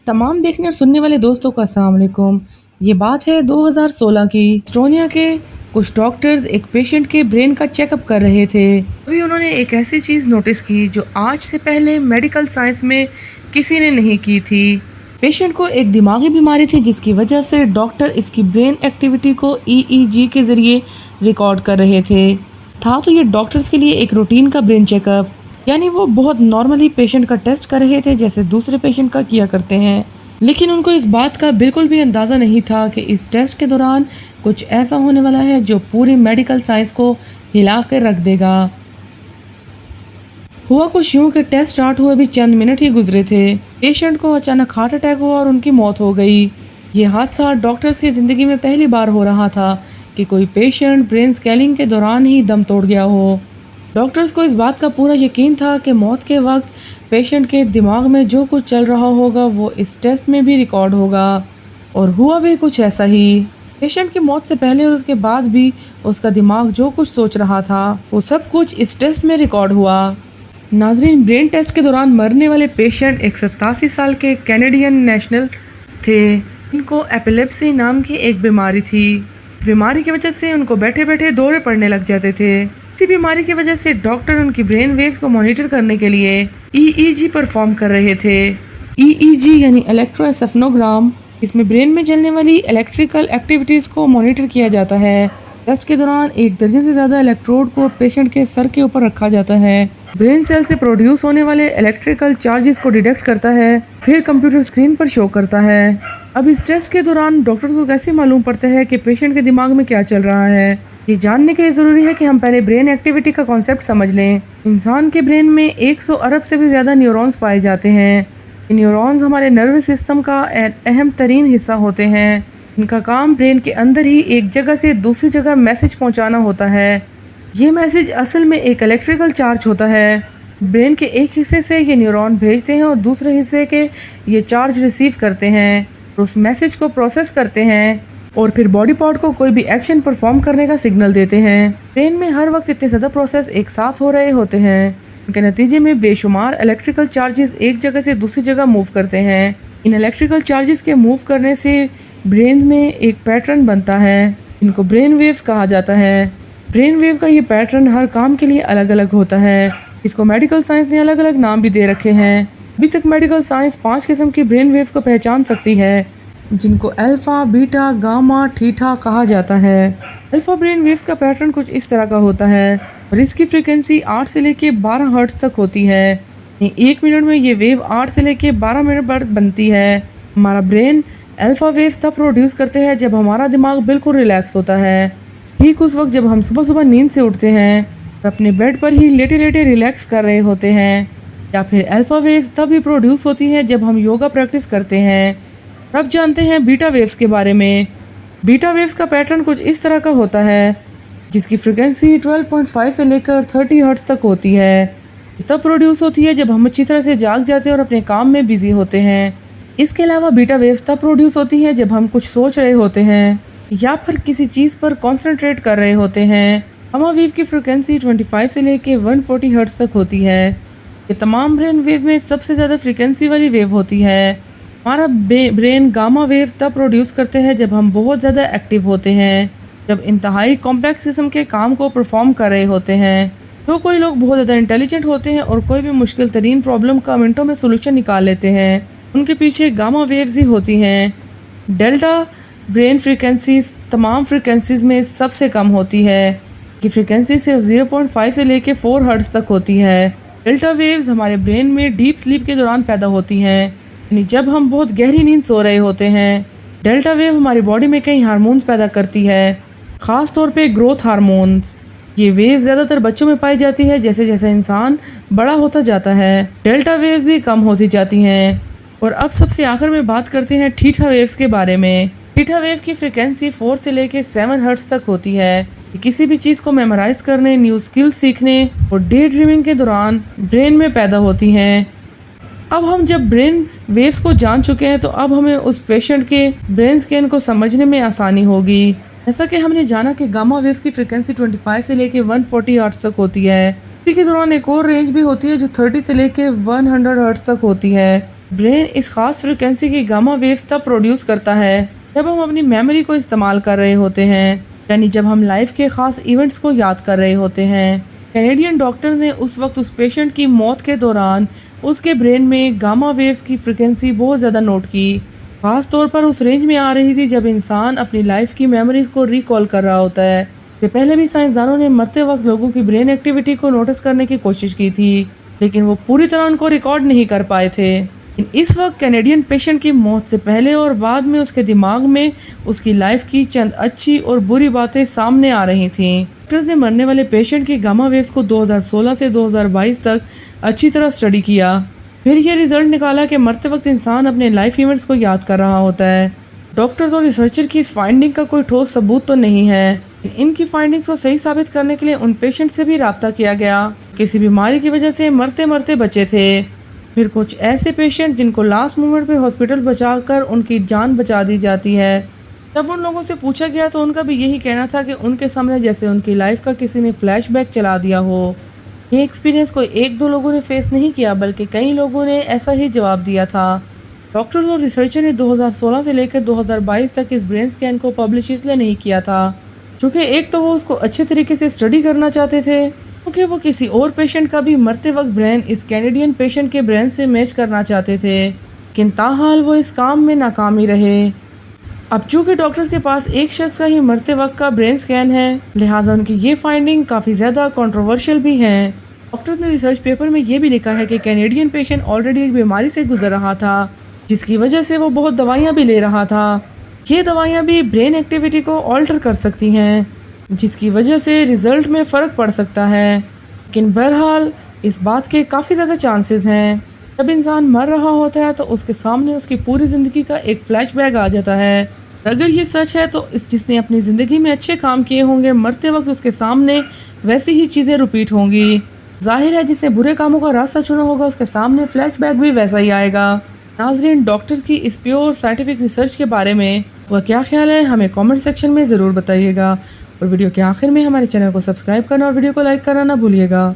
तमाम देखने और सुनने वाले दोस्तों को अस्सलाम वालेकुम। ये बात है 2016 की। एस्टोनिया के कुछ डॉक्टर्स एक पेशेंट के ब्रेन का चेकअप कर रहे थे। अभी उन्होंने एक ऐसी चीज़ नोटिस की जो आज से पहले मेडिकल साइंस में किसी ने नहीं की थी। पेशेंट को एक दिमागी बीमारी थी जिसकी वजह से डॉक्टर इसकी ब्रेन एक्टिविटी को EEG के ज़रिए रिकॉर्ड कर रहे थे। था तो ये डॉक्टर्स के लिए एक रूटीन का ब्रेन चेकअप, यानी वो बहुत नॉर्मली पेशेंट का टेस्ट कर रहे थे जैसे दूसरे पेशेंट का किया करते हैं। लेकिन उनको इस बात का बिल्कुल भी अंदाज़ा नहीं था कि इस टेस्ट के दौरान कुछ ऐसा होने वाला है जो पूरी मेडिकल साइंस को हिला कर रख देगा। हुआ कुछ यूँ कि टेस्ट स्टार्ट हुए भी चंद मिनट ही गुजरे थे, पेशेंट को अचानक हार्ट अटैक हुआ और उनकी मौत हो गई। ये हादसा डॉक्टर्स की ज़िंदगी में पहली बार हो रहा था कि कोई पेशेंट ब्रेन स्कैनिंग के दौरान ही दम तोड़ गया हो। डॉक्टर्स को इस बात का पूरा यकीन था कि मौत के वक्त पेशेंट के दिमाग में जो कुछ चल रहा होगा वो इस टेस्ट में भी रिकॉर्ड होगा, और हुआ भी कुछ ऐसा ही। पेशेंट की मौत से पहले और उसके बाद भी उसका दिमाग जो कुछ सोच रहा था वो सब कुछ इस टेस्ट में रिकॉर्ड हुआ। नाजरीन, ब्रेन टेस्ट के दौरान मरने वाले पेशेंट एक 87 साल के कैनेडियन नेशनल थे। इनको एपिलेप्सी नाम की एक बीमारी थी। बीमारी की वजह से उनको बैठे बैठे दौरे पड़ने लग जाते थे। इसी बीमारी की वजह से डॉक्टर उनकी ब्रेन वेव्स को मॉनिटर करने के लिए EEG परफॉर्म कर रहे थे। EEG यानी इलेक्ट्रोएन्सेफेलोग्राम, इसमें ब्रेन में चलने वाली इलेक्ट्रिकल एक्टिविटीज़ को मॉनिटर किया जाता है। टेस्ट के दौरान एक दर्जन से ज़्यादा इलेक्ट्रोड को पेशेंट के सर के ऊपर रखा जाता है। ब्रेन सेल से प्रोड्यूस होने वाले इलेक्ट्रिकल चार्जेस को डिटेक्ट करता है, फिर कंप्यूटर स्क्रीन पर शो करता है। अब इस टेस्ट के दौरान डॉक्टर को कैसे मालूम पड़ता है कि पेशेंट के दिमाग में क्या चल रहा है? ये जानने के लिए ज़रूरी है कि हम पहले ब्रेन एक्टिविटी का कॉन्सेप्ट समझ लें। इंसान के ब्रेन में 100 अरब से भी ज़्यादा न्यूरॉन्स पाए जाते हैं। ये न्यूरॉन्स हमारे नर्वस सिस्टम का अहम तरीन हिस्सा होते हैं। इनका काम ब्रेन के अंदर ही एक जगह से दूसरी जगह मैसेज पहुंचाना होता है। ये मैसेज असल में एक इलेक्ट्रिकल चार्ज होता है। ब्रेन के एक हिस्से से ये न्यूरॉन भेजते हैं और दूसरे हिस्से के ये चार्ज रिसीव करते हैं, उस मैसेज को प्रोसेस करते हैं और फिर बॉडी पार्ट को कोई भी एक्शन परफॉर्म करने का सिग्नल देते हैं। ब्रेन में हर वक्त इतने ज़्यादा प्रोसेस एक साथ हो रहे होते हैं, उनके नतीजे में बेशुमार इलेक्ट्रिकल चार्जेस एक जगह से दूसरी जगह मूव करते हैं। इन इलेक्ट्रिकल चार्जेस के मूव करने से ब्रेन में एक पैटर्न बनता है, इनको ब्रेन वेव्स कहा जाता है। ब्रेन वेव का ये पैटर्न हर काम के लिए अलग अलग होता है। इसको मेडिकल साइंस ने अलग अलग नाम भी दे रखे हैं। अभी तक मेडिकल साइंस 5 किस्म की ब्रेन वेव्स को पहचान सकती है, जिनको अल्फ़ा, बीटा, गामा, थीटा कहा जाता है। अल्फ़ा ब्रेन वेव्स का पैटर्न कुछ इस तरह का होता है और इसकी फ्रीक्वेंसी 8 से लेके 12 हर्ट्ज तक होती है। 1 मिनट में ये वेव 8 से लेके 12 मिनट बाद बनती है। हमारा ब्रेन अल्फ़ा वेव्स तब प्रोड्यूस करते हैं जब हमारा दिमाग बिल्कुल रिलैक्स होता है। ठीक उस वक्त जब हम सुबह सुबह नींद से उठते हैं, अपने बेड पर ही लेटे लेटे रिलैक्स कर रहे होते हैं। या फिर अल्फ़ा वेव्स तब भी प्रोड्यूस होती हैं जब हम योगा प्रैक्टिस करते हैं। अब जानते हैं बीटा वेव्स के बारे में। बीटा वेव्स का पैटर्न कुछ इस तरह का होता है, जिसकी फ्रिक्वेंसी 12.5 से लेकर 30 हर्ट्ज तक होती है। तब प्रोड्यूस होती है जब हम अच्छी तरह से जाग जाते हैं और अपने काम में बिजी होते हैं। इसके अलावा बीटा वेव्स तब प्रोड्यूस होती हैं जब हम कुछ सोच रहे होते हैं या फिर किसी चीज़ पर कॉन्सेंट्रेट कर रहे होते हैं। गामा वेव की फ्रिक्वेंसी 25 से लेकर 140 हर्ट्ज तक होती है। ये तमाम ब्रेन वेव में सबसे ज़्यादा फ्रिक्वेंसी वाली वेव होती है। हमारा ब्रेन गामा वेव तब प्रोड्यूस करते हैं जब हम बहुत ज़्यादा एक्टिव होते हैं, जब इंतहाई कॉम्प्लेक्स किस्म के काम को परफॉर्म कर रहे होते हैं। तो कोई लोग बहुत ज़्यादा इंटेलिजेंट होते हैं और कोई भी मुश्किल तरीन प्रॉब्लम का मिनटों में सोल्यूशन निकाल लेते हैं, उनके पीछे गामा वेव्स ही होती हैं। डेल्टा ब्रेन फ्रीक्वेंसीज तमाम फ्रीक्वेंसीज में सबसे कम होती है, कि फ्रीक्वेंसी सिर्फ 0.5 से लेकर 4 हर्ट्ज तक होती है। डेल्टा वेव्स हमारे ब्रेन में डीप स्लीप के दौरान पैदा होती हैं, यानी जब हम बहुत गहरी नींद सो रहे होते हैं। डेल्टा वेव हमारी बॉडी में कई हार्मोन्स पैदा करती है, ख़ास तौर पे ग्रोथ हार्मोन्स। ये वेव ज़्यादातर बच्चों में पाई जाती है। जैसे जैसे इंसान बड़ा होता जाता है, डेल्टा वेव्स भी कम होती जाती हैं। और अब सबसे आखिर में बात करते हैं थीटा वेव्स के बारे में। थीटा वेव की फ्रिक्वेंसी 4 से लेकर 7 हर्ट्ज तक होती है। किसी भी चीज़ को मेमोराइज करने, न्यू स्किल्स सीखने और डे ड्रीमिंग के दौरान ब्रेन में पैदा होती हैं। अब हम जब ब्रेन वेव्स को जान चुके हैं तो अब हमें उस पेशेंट के ब्रेन स्कैन को समझने में आसानी होगी। जैसा कि हमने जाना कि गामा वेव्स की फ्रिक्वेंसी 25 से लेकर 140 हर्ट्ज तक होती है। इसी के दौरान एक और रेंज भी होती है जो 30 से लेकर 100 हर्ट्ज तक होती है। ब्रेन इस खास फ्रिक्वेंसी की गामा वेव्स तब प्रोड्यूस करता है जब हम अपनी मेमोरी को इस्तेमाल कर रहे होते हैं, यानी जब हम लाइफ के खास इवेंट्स को याद कर रहे होते हैं। कैनेडियन डॉक्टर ने उस वक्त उस पेशेंट की मौत के दौरान उसके ब्रेन में गामा वेव्स की फ्रिक्वेंसी बहुत ज़्यादा नोट की। खास तौर पर उस रेंज में आ रही थी जब इंसान अपनी लाइफ की मेमोरीज को रिकॉल कर रहा होता है। इससे पहले भी साइंसदानों ने मरते वक्त लोगों की ब्रेन एक्टिविटी को नोटिस करने की कोशिश की थी, लेकिन वो पूरी तरह उनको रिकॉर्ड नहीं कर पाए थे। इस वक्त कैनेडियन पेशेंट की मौत से पहले और बाद में उसके दिमाग में उसकी लाइफ की चंद अच्छी और बुरी बातें सामने आ रही थीं। डॉक्टर्स ने मरने वाले पेशेंट की गामा वेव्स को 2016 से 2022 तक अच्छी तरह स्टडी किया। फिर ये रिजल्ट निकाला कि मरते वक्त इंसान अपने लाइफ इवेंट्स को याद कर रहा होता है। डॉक्टर्स और रिसर्चर की इस फाइंडिंग का कोई ठोस सबूत तो नहीं है। इनकी फाइंडिंग्स को सही साबित करने के लिए उन पेशेंट से भी रब्ता किया गया किसी बीमारी की वजह से मरते मरते बचे थे। फिर कुछ ऐसे पेशेंट जिनको लास्ट मोमेंट पे हॉस्पिटल बचाकर उनकी जान बचा दी जाती है। जब उन लोगों से पूछा गया तो उनका भी यही कहना था कि उनके सामने जैसे उनकी लाइफ का किसी ने फ्लैशबैक चला दिया हो। ये एक्सपीरियंस कोई एक दो लोगों ने फेस नहीं किया, बल्कि कई लोगों ने ऐसा ही जवाब दिया था। डॉक्टर्स और रिसर्चर ने 2016 से लेकर 2022 तक इस ब्रेन स्कैन को पब्लिश इसलिए नहीं किया था क्योंकि एक तो वो उसको अच्छे तरीके से स्टडी करना चाहते थे, क्योंकि वो किसी और पेशेंट का भी मरते वक्त ब्रेन इस कैनेडियन पेशेंट के ब्रेन से मैच करना चाहते थे, लेकिन ताहाल वो इस काम में नाकामी रहे। अब चूँकि डॉक्टर्स के पास एक शख्स का ही मरते वक्त का ब्रेन स्कैन है, लिहाजा उनकी ये फाइंडिंग काफ़ी ज़्यादा कंट्रोवर्शियल भी है। डॉक्टर्स ने रिसर्च पेपर में ये भी लिखा है कि कैनेडियन पेशेंट ऑलरेडी एक बीमारी से गुजर रहा था, जिसकी वजह से वो बहुत दवाइयाँ भी ले रहा था। ये दवाइयाँ भी ब्रेन एक्टिविटी को ऑल्टर कर सकती हैं, जिसकी वजह से रिज़ल्ट में फ़र्क पड़ सकता है। लेकिन बहरहाल इस बात के काफ़ी ज़्यादा चांसेस हैं। जब इंसान मर रहा होता है तो उसके सामने उसकी पूरी ज़िंदगी का एक फ्लैशबैक आ जाता है। अगर ये सच है तो जिसने अपनी ज़िंदगी में अच्छे काम किए होंगे, मरते वक्त उसके सामने वैसी ही चीज़ें रिपीट होंगी। जाहिर है जिसने बुरे कामों का रास्ता चुना होगा उसके सामने फ्लैशबैक भी वैसा ही आएगा। नाज़रीन, डॉक्टर्स की इस प्योर साइंटिफिक रिसर्च के बारे में वह क्या ख्याल है हमें कमेंट सेक्शन में ज़रूर बताइएगा, और वीडियो के आखिर में हमारे चैनल को सब्सक्राइब करना और वीडियो को लाइक करना ना भूलिएगा।